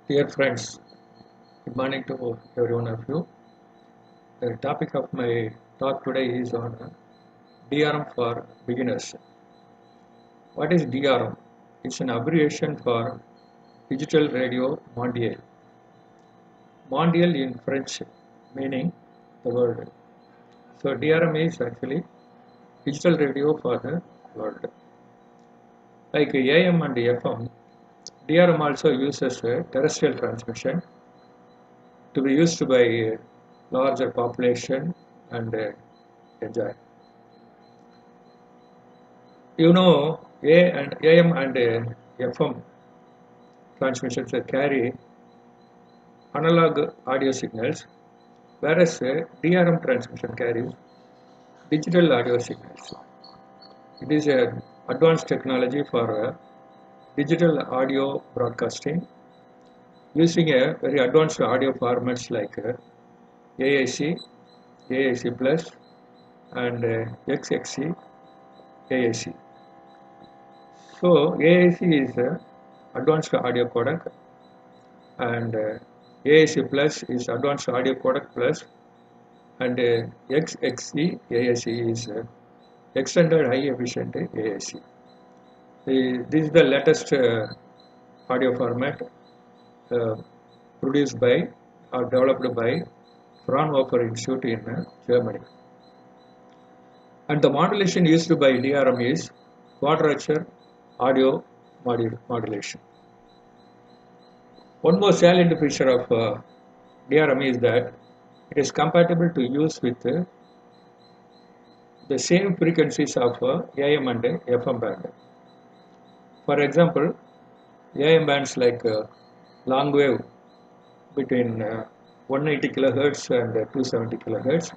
Dear friends, good morning to every one of you. The topic of my talk today is on DRM for beginners. What is DRM? It's an abbreviation for Digital Radio Mondial. Mondial in French, meaning the world. So DRM is actually digital radio for the world. Like AM and FM, DRM also uses terrestrial transmission to be used by a larger population and enjoy. You know, AM and FM transmissions carry analog audio signals, whereas DRM transmission carries digital audio signals. It is an advanced technology for digital audio broadcasting using a very advanced audio formats like AAC, AAC Plus, and XXC, AAC. So AAC is advanced audio codec, and AAC Plus is advanced audio codec plus, and XXC AAC is extended high efficient AAC. This is the latest audio format produced by or developed by Fraunhofer Institute in Germany. And the modulation used by DRM is quadrature audio modulation. One more salient feature of DRM is that it is compatible to use with the same frequencies of AM and FM band. For example, AM bands like long wave between 180 kHz and 270 kHz,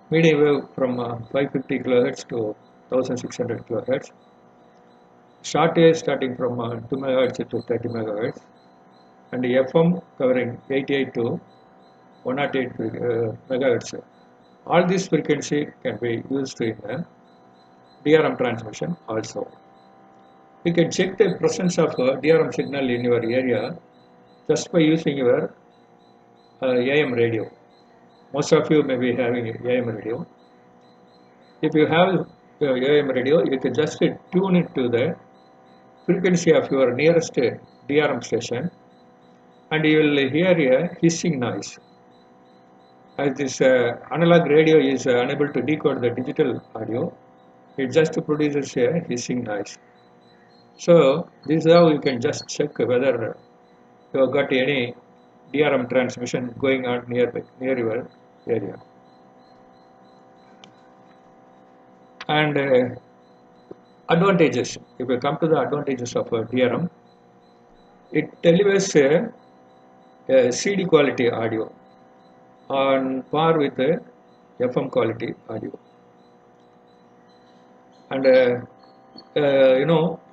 medium wave from 550 kHz to 1600 kHz, short wave starting from 2 MHz to 30 MHz, and FM covering 88 to 108 MHz. All this frequency can be used in DRM transmission also. You can check the presence of DRM signal in your area just by using your AM radio. Most of you may be having AM radio. If you have AM radio, you can just tune it to the frequency of your nearest DRM station, and you will hear a hissing noise. As this analog radio is unable to decode the digital audio, it just produces a hissing noise. So this is how you can just check whether you have got any DRM transmission going on near your area. And advantages. If you come to the advantages of DRM, it delivers a CD quality audio on par with FM quality audio. And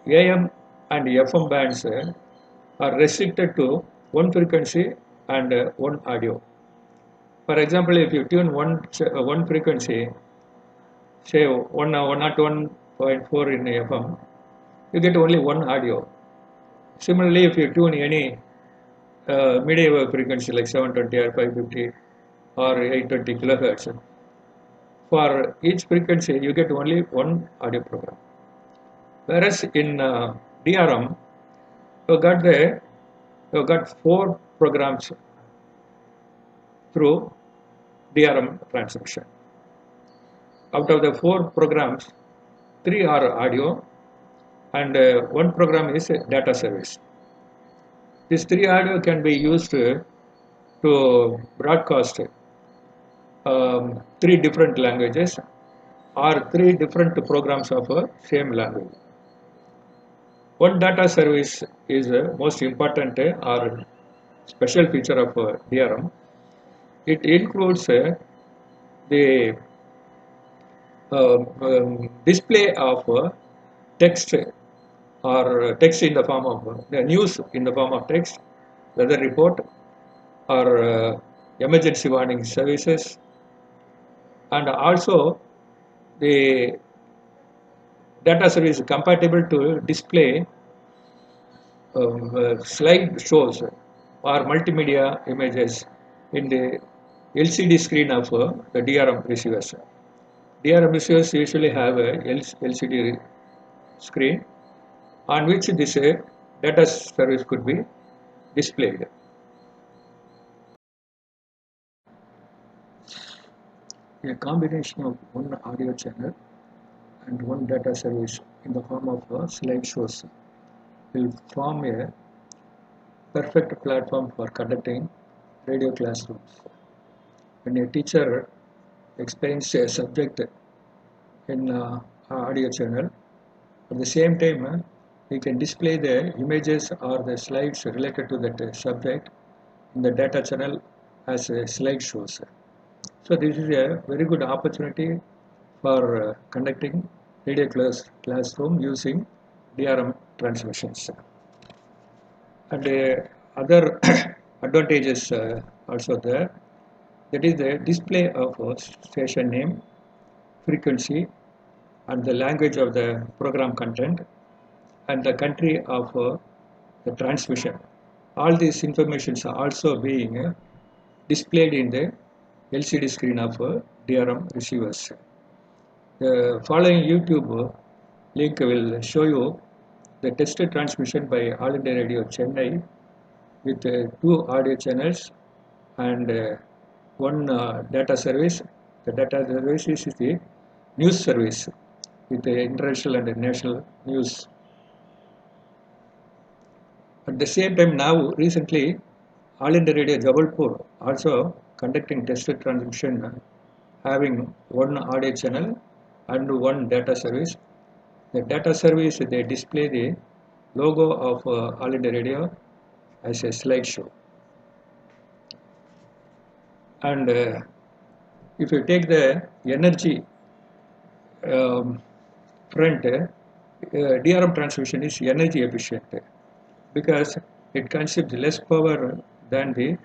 AM and FM bands are restricted to one frequency and one audio. For example, if you tune one frequency, say 101.4 in FM, you get only one audio. Similarly, if you tune any medium wave frequency like 720 or 550 or 820 kHz, for each frequency you get only one audio program. Whereas in DRM, you got 4 programs through DRM transmission. Out of the 4 programs, 3 are audio, and 1 program is data service. These 3 audio can be used to broadcast 3 different languages or 3 different programs of same language. One data service is most important or special feature of DRM. It includes the display of text or text in the form of the news in the form of text, weather report, or emergency warning services, and also the data service is compatible to display slide shows or multimedia images in the LCD screen of the DRM receivers. DRM receivers usually have a LCD screen on which this data service could be displayed. A combination of one audio channel and one data service in the form of slideshows will form a perfect platform for conducting radio classrooms. When a teacher explains a subject in audio channel, at the same time we can display the images or the slides related to that subject in the data channel as slideshows. So this is a very good opportunity for conducting radio classroom using DRM transmissions. And other advantages also there, that is the display of station name, frequency, and the language of the program content, and the country of the transmission. All these informations are also being displayed in the LCD screen of DRM receivers. The following YouTube link will show you the tested transmission by All India Radio Chennai with 2 audio channels and one data service. The data service is the news service with the international and national news. At the same time, now recently, All India Radio Jabalpur also conducting tested transmission having one audio channel and one data service. The data service, they display the logo of All India Radio as a slideshow. And if you take the energy front, DRM transmission is energy efficient because it consumes less power than the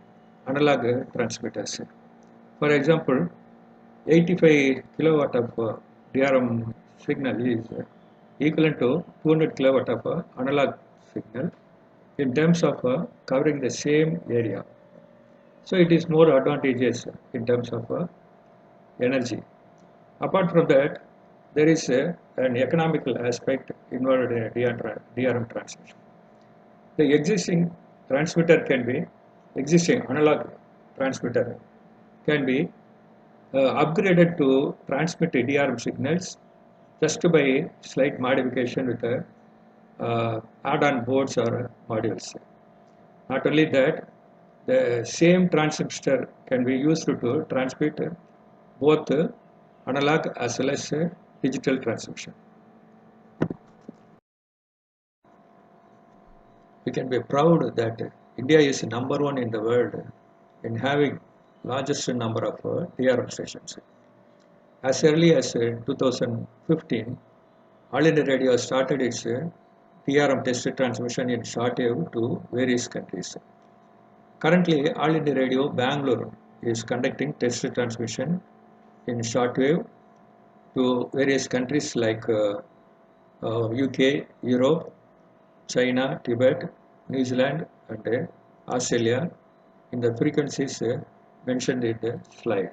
analog transmitters. For example, 85 kilowatt of DRM signal is equivalent to 200 kilowatt of analog signal in terms of covering the same area. So it is more advantageous in terms of energy. Apart from that, there is an economical aspect involved in DRM transmission. The existing transmitter can be, existing analog transmitter can be upgraded to transmit DRM signals just by slight modification with add-on boards or modules. Not only that, the same transistor can be used to transmit both analog as well as digital transmission. We can be proud that India is number 1 in the world in having largest number of DRM stations. As early as 2015, All India Radio started its DRM tested transmission in shortwave to various countries. Currently, All India Radio Bangalore is conducting tested transmission in shortwave to various countries like UK, Europe, China, Tibet, New Zealand, and Australia in the frequencies mentioned in the slide.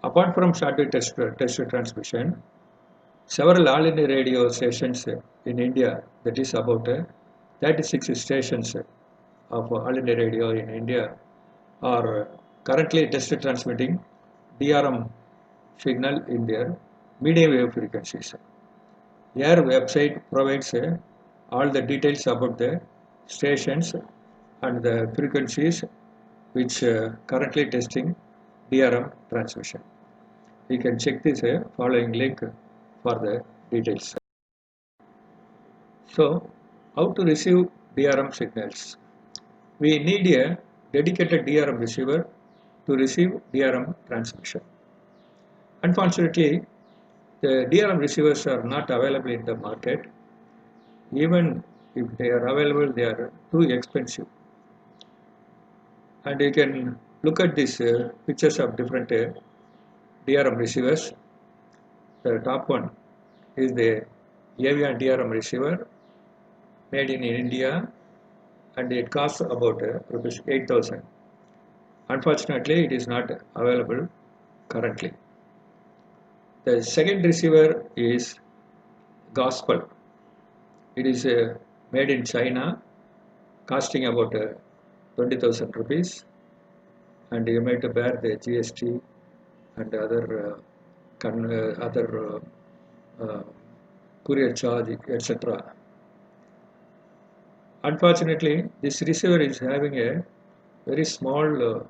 Apart from shortwave tested transmission, several All India Radio stations in India, that is about 36 stations of All India Radio in India, are currently tested transmitting DRM signal in their medium wave frequencies. Their website provides all the details about the stations and the frequencies which currently testing DRM transmission. You can check this following link for the details. So, how to receive DRM signals? We need a dedicated DRM receiver to receive DRM transmission. Unfortunately, the DRM receivers are not available in the market. Even if they are available, they are too expensive. And you can look at these pictures of different DRM receivers. The top one is the Avian DRM receiver made in India and it costs about rupees 8,000. Unfortunately, it is not available currently. The second receiver is Gospel. It is made in China, costing about 20,000 rupees, and you might bear the GST and other courier charge, etc. Unfortunately, this receiver is having a very small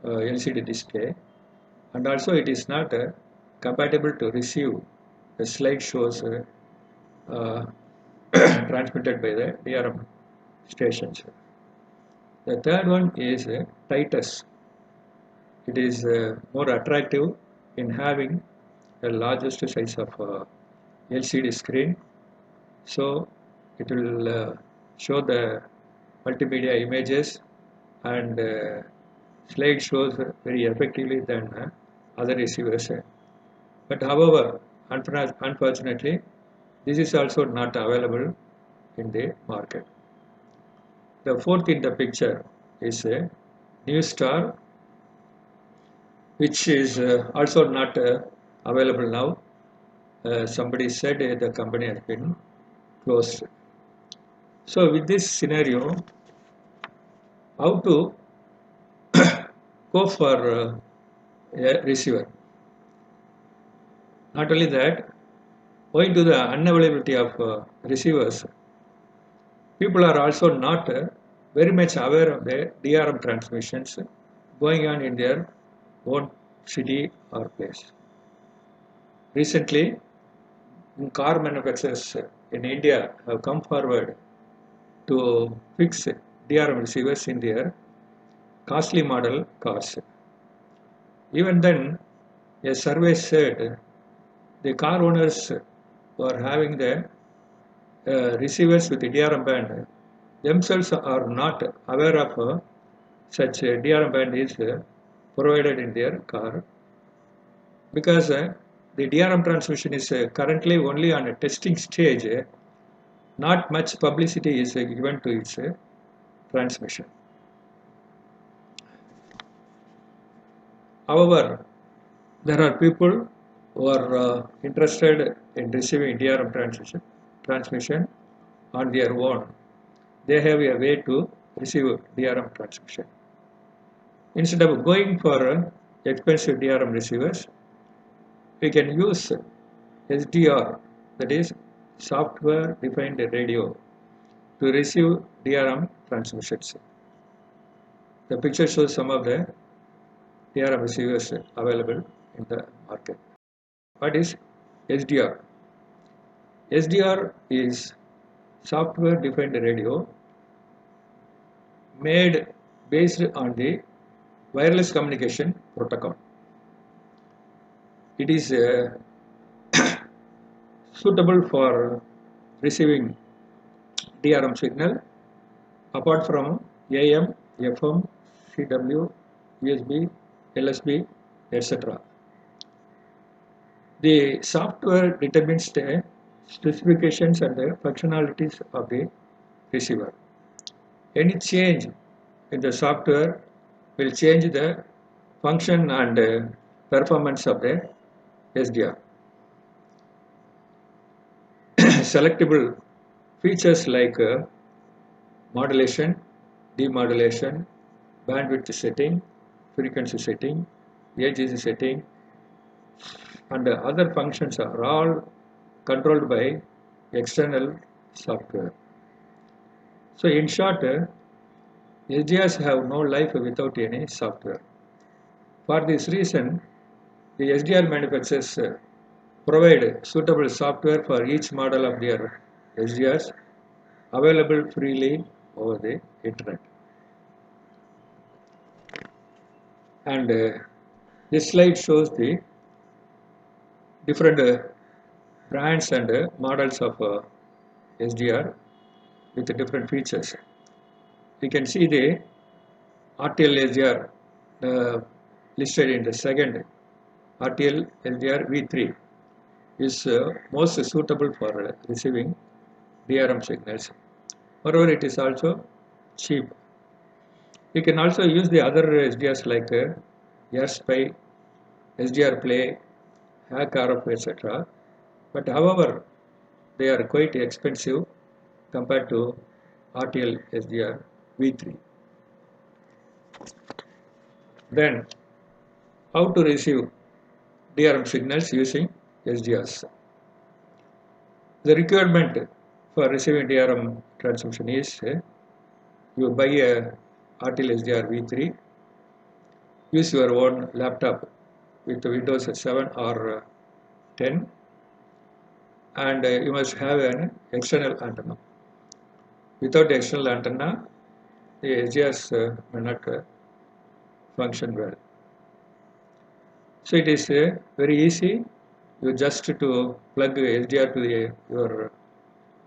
LCD display, and also it is not compatible to receive the slide shows uh, transmitted by the DRM stations. The third one is Titus. It is more attractive in having the largest size of LCD screen, so it will show the multimedia images and slide shows very effectively than other receivers. But however, unfortunately, this is also not available in the market. The fourth in the picture is a New Star, which is also not available now. Somebody said the company has been closed. So with this scenario, how to go for a receiver? Not only that, owing to the unavailability of receivers, people are also not very much aware of the DRM transmissions going on in their own city or place. Recently, car manufacturers in India have come forward to fix DRM receivers in their costly model cars. Even then, a survey said the car owners were having the receivers with the DRM band themselves are not aware of such a DRM band is provided in their car, because the DRM transmission is currently only on a testing stage. Not much publicity is given to its transmission. However, there are people who are interested in receiving DRM transmission on their own. They have a way to receive DRM transmission. Instead of going for expensive DRM receivers, we can use SDR, that is software defined radio, to receive DRM transmissions. The picture shows some of the DRM receivers available in the market. What is SDR? SDR is software defined radio made based on the wireless communication protocol. It is suitable for receiving DRM signal apart from AM, FM, CW, USB, LSB, etc. The software determines the specifications and the functionalities of the receiver. Any change in the software will change the function and performance of the SDR. Selectable features like modulation, demodulation, bandwidth setting, frequency setting, edge setting, and other functions are all controlled by external software. So in short, SDRs have no life without any software. For this reason, the SDR manufacturers provide suitable software for each model of their SDRs available freely over the internet. And this slide shows the different brands and models of SDR with different features. You can see the RTL SDR listed in the second. RTL SDR V3 is most suitable for receiving DRM signals. Moreover, it is also cheap. You can also use the other SDRs like AirSpy, SDR Play, HackRF, etc. But however, they are quite expensive compared to RTL SDR V3. Then, how to receive DRM signals using SDRs? The requirement for receiving DRM transmission is you buy a RTL SDR V3, use your own laptop with Windows 7 or 10, and you must have an external antenna. Without external antenna, the SDRs may not function well. So it is very easy. You just to plug SDR to your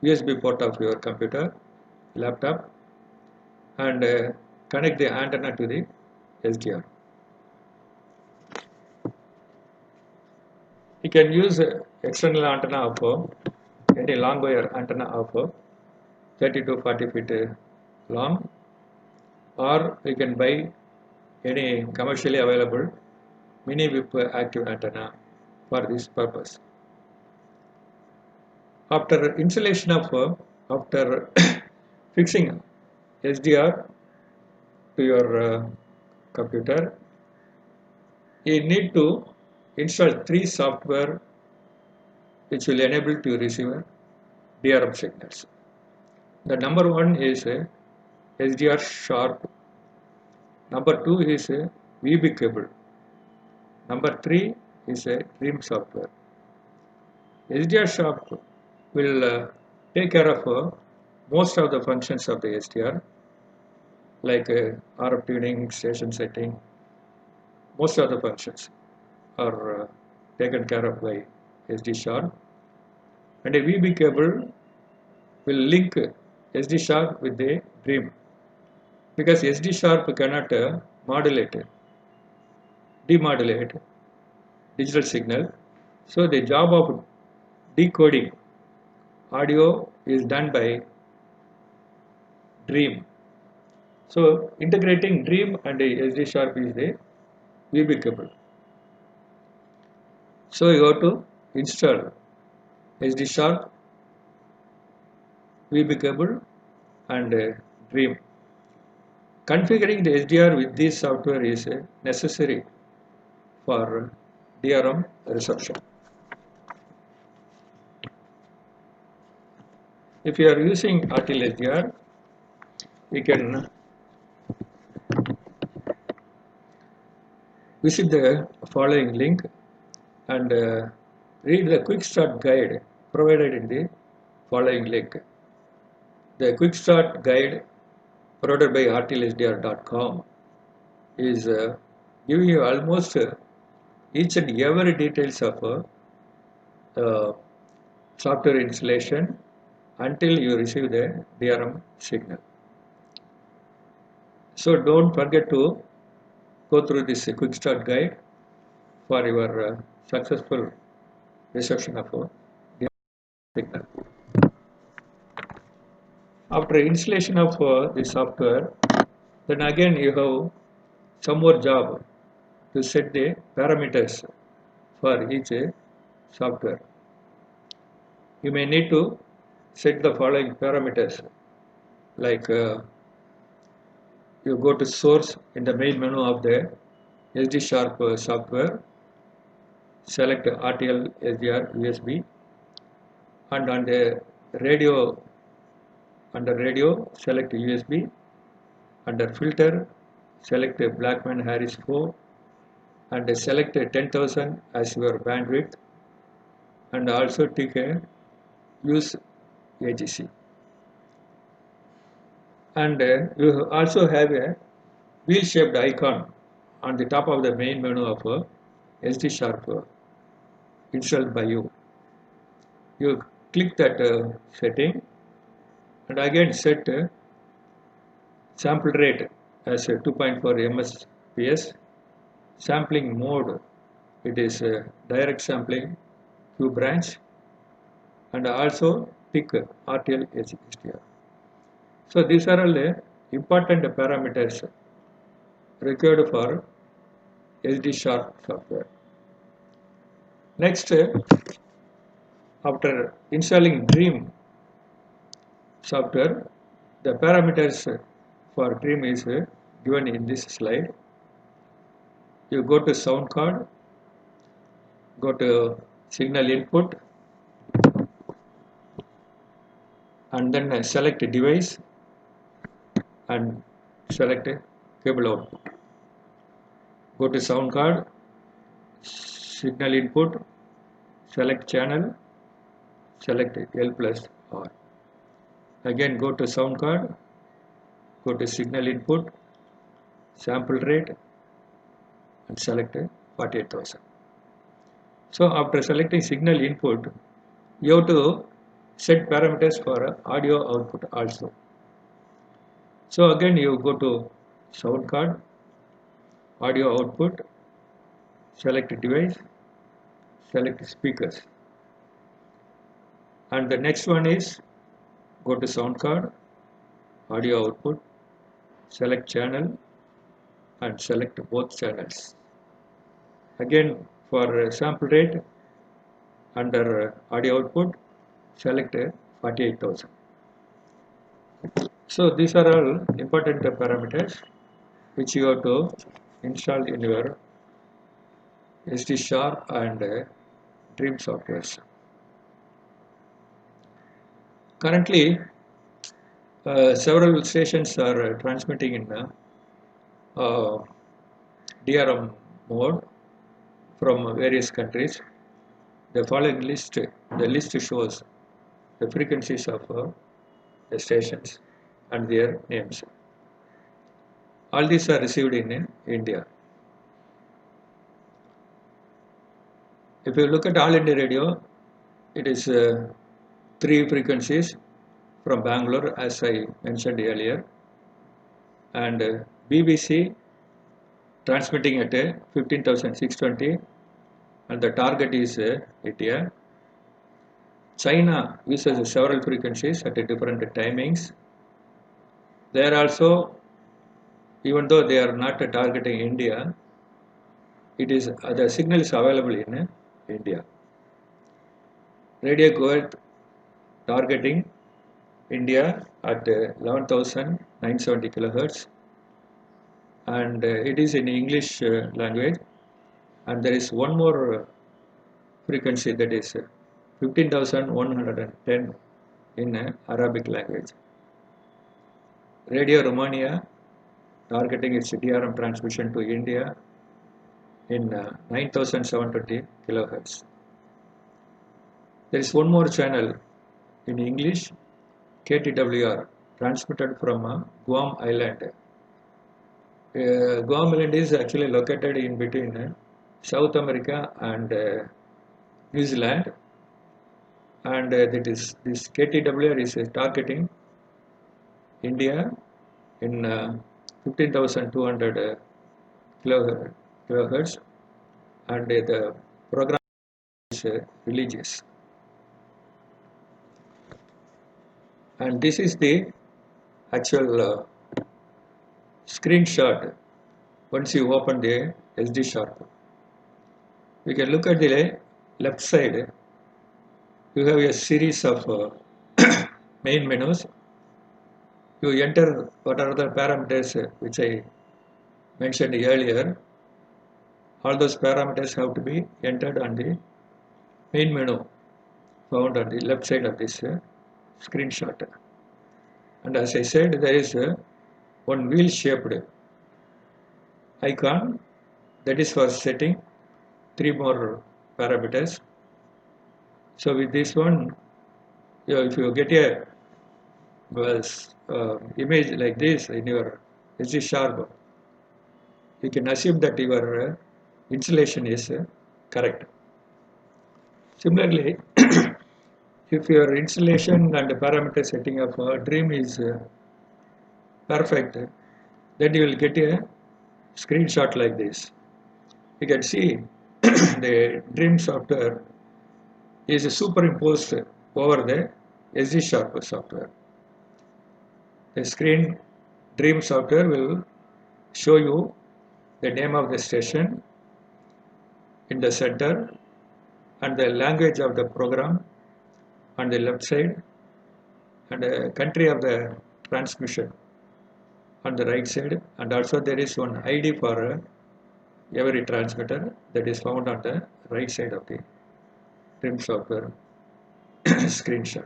USB port of your computer, laptop, and connect the antenna to the SDR. You can use external antenna of any long wire antenna of 30 to 40 feet long, or you can buy any commercially available mini whip active antenna for this purpose. After installation of after fixing SDR to your computer, you need to install 3 software which will enable to receive DRM signals. The number 1 is SDR Sharp. Number 2 is VB cable. Number 3 is Dream software. SDR Sharp will take care of most of the functions of the SDR, like RF tuning, station setting. Most of the functions are taken care of by SD Sharp, and a VB cable will link SD Sharp with the Dream, because SD Sharp cannot demodulate digital signal. So the job of decoding audio is done by Dream. So integrating Dream and SD Sharp is the VB cable. So you have to install SD Sharp, VB cable, and Dream. Configuring the SDR with this software is necessary for DRM reception. If you are using RTL SDR, you can visit the following link and read the quick start guide provided in the following link. The quick start guide provided by rtlsdr.com is giving you almost each and every details of software installation until you receive the DRM signal. So don't forget to go through this quick start guide for your successful reception of DRM signal. After installation of the software, then again you have some more job to set the parameters for each software. You may need to set the following parameters, like you go to source in the main menu of the SD Sharp software, select RTL SDR USB, and on the radio, under radio select USB, under filter select Blackman Harris 4, and select 10,000 as your bandwidth, and also tick use AGC. And you also have a wheel shaped icon on the top of the main menu of SD Sharp installed by you. You click that setting and again set sample rate as 2.4 Mbps. Sampling mode, it is direct sampling Q branch, and also pick RTL SDR. So these are all the important parameters required for SD Sharp software. Next, after installing Dream software, the parameters for Dream is given in this slide. You go to sound card, go to signal input, and then select device and select cable output. Go to sound card, signal input, select channel, select L plus R. Again go to sound card, go to signal input, sample rate, and select 48,000. So after selecting signal input, you have to set parameters for audio output also. So again you go to sound card, audio output, select device, select speakers. And the next one is go to sound card, audio output, select channel, and select both channels. Again for sample rate, under audio output, select 48,000. So these are all important parameters which you have to install in your SD Sharp and Dream softwares. Currently, several stations are transmitting in DRM mode from various countries. The following list, the list shows the frequencies of the stations and their names. All these are received in India. If you look at All India Radio, it is 3 frequencies from Bangalore, as I mentioned earlier, and BBC transmitting at 15,620, and the target is India. China uses several frequencies at different timings. There also, even though they are not targeting India, it is the signal is available in India. Radio Kuwait targeting India at 11,970 kHz, and it is in English language, and there is one more frequency, that is 15,110 in Arabic language. Radio Romania targeting its DRM transmission to India in 9,720 kHz. There is one more channel in English, KTWR, transmitted from Guam Island. Guam Island is actually located in between South America and New Zealand, and this KTWR is targeting India in 15,200 kilohertz, and the program is religious. And this is the actual screenshot once you open the SD Sharp. We can look at the left side. You have a series of main menus. You enter what are the parameters which I mentioned earlier. All those parameters have to be entered on the main menu found on the left side of this screenshot. And as I said, there is one wheel shaped icon, that is for setting 3 more parameters. So with this one, if you get a image like this in your SD Sharp, you can assume that your installation is correct. Similarly, if your installation and parameter setting of Dream is perfect, then you will get a screenshot like this. You can see the Dream software is superimposed over the SD Sharp software. The screen Dream software will show you the name of the station in the center and the language of the program on the left side and the country of the transmission on the right side, and also there is one ID for every transmitter that is found on the right side of the Dream software screenshot.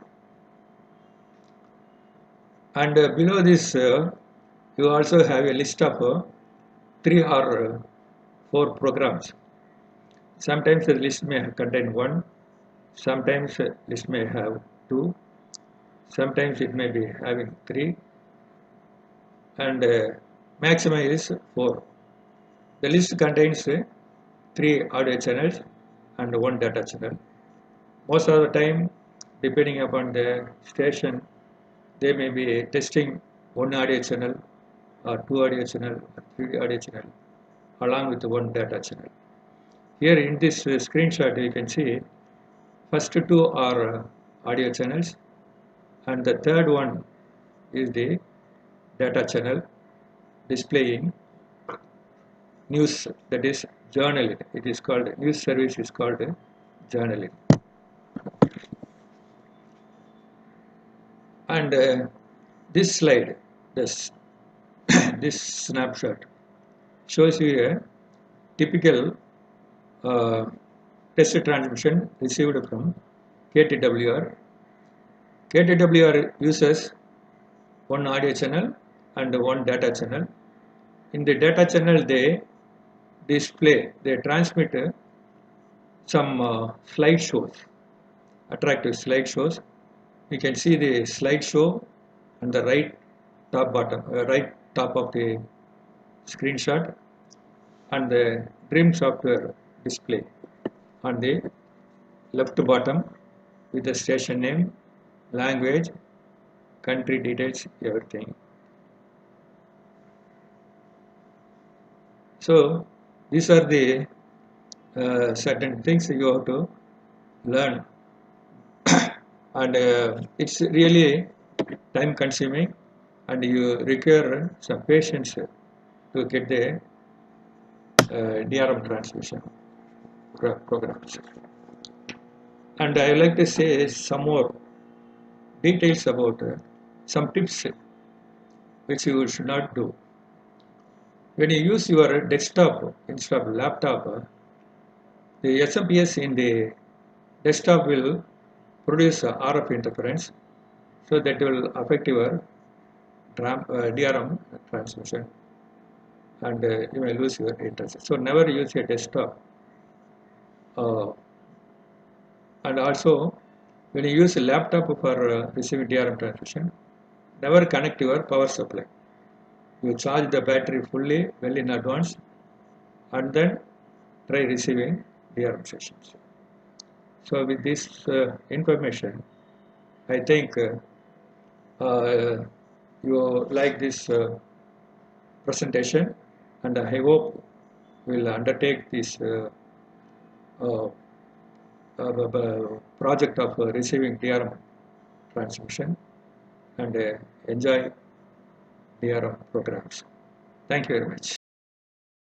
And below this you also have a list of 3 or 4 programs. Sometimes the list may contain 1, sometimes the list may have 2, sometimes it may be having 3, and maximum is 4. The list contains 3 audio channels and 1 data channel. Most of the time, depending upon the station, they may be testing 1 audio channel or 2 audio channel or 3 audio channel along with 1 data channel. Here in this screenshot you can see first 2 are audio channels and the third one is the data channel displaying news, that is journaling. It is called, news service is called journaling. And this slide, this this snapshot shows you a typical test transmission received from KTWR. KTWR uses 1 audio channel and 1 data channel. In the data channel they transmit some slideshows, attractive slideshows. You can see the slideshow on the right top of the screenshot, and the Dream software display on the left bottom with the station name, language, country details, everything. So these are the certain things you have to learn, and it's really time consuming and you require some patience to get the DRM transmission programs. And I would like to say some more details about some tips which you should not do. When you use your desktop instead of laptop, the SMPS in the desktop will produce RF interference, so that will affect your DRM transmission, and you may lose your interest. So never use your desktop. And also, when you use a laptop for receiving DRM transmission, never connect your power supply. You charge the battery fully well in advance and then try receiving DRM sessions. So with this information, I think you like this presentation, and I hope will undertake this project of receiving DRM transmission and enjoy DRM programs. Thank you very much.